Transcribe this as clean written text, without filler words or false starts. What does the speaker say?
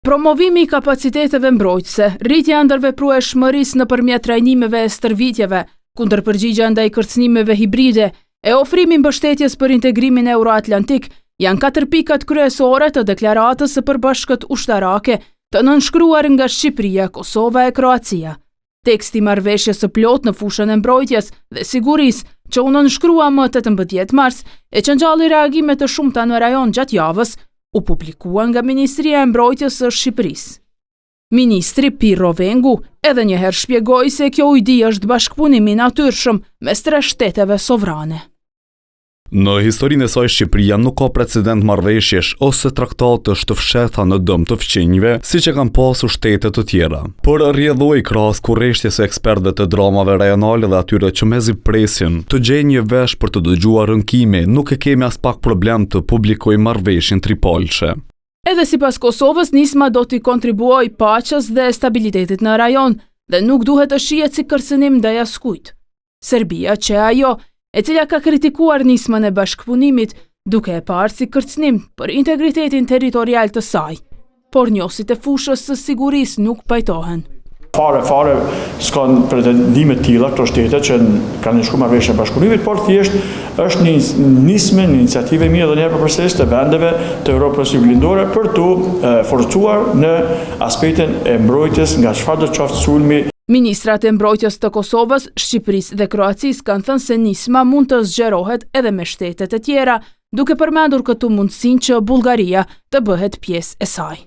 Promovimi i kapaciteteve mbrojtëse, rritja e ndërveprueshmërisë nëpërmjet trajnimeve e stërvitjeve, kundërpërgjigja ndaj kërcënimeve hibride e ofrimi mbështetjes për integrimin euroatlantik janë 4 pikat kryesore të deklaratës së Përbashkët Ushtarake të nënshkruar nga Shqipëria, Kosova e Kroacia. Teksti marrëveshjes së plot në fushën e mbrojtjes dhe sigurisë, që u nënshkrua më 18 mars, e që ngjalli reagime të shumta në rajon gjatë javës, u publikua nga Ministria e Mbrojtjes së Shqipërisë. Ministri Pirro Vengu edhe njëherë shpjegoi se kjo ujdi është bashkëpunimi natyrshëm mes 3 shteteve sovrane. Në historinë e saj Shqipëria nuk ka precedent marrëveshjesh ose traktate të fshehta në dëm të fqinjve, siç e kanë pasur shtetet të tjera. Por rrjedhoi krahas kurreshtjes së ekspertëve të dramave rajonale dhe atyre që mezi presin të gjejnë një vesh për të dëgjuar rënkime, nuk e kemi as pak problem të publikojmë marrëveshjen tripolçe. Edhe sipas Kosovës, nisma do t'i kontribuojë paqes dhe stabilitetit në rajon dhe nuk duhet të shihet si kërcënim ndaj askujt. Serbia, që ajo e cila ka kritikuar nismën e bashkëpunimit, duke e parë si kërcënim për integritetin territorial të saj, por njohësit e fushës së sigurisë nuk pajtohen. Fare s'kan pretendime të tilla këto shtete që kanë shkuar marrëveshje bashkëpunimit, por thjesht është një nismë, një iniciativë mirë dhe një përses të vendeve të Evropës Juglindore për të forcuar në aspektin e mbrojtjes nga çfarëdo qoftë sulmi. Ministrat e mbrojtjes të Kosovës, Shqipërisë dhe Kroacisë kanë thënë se nisma mund të zgjerohet edhe me shtetet e tjera, duke përmendur këtu mundësinë që Bullgaria të bëhet pjesë e saj.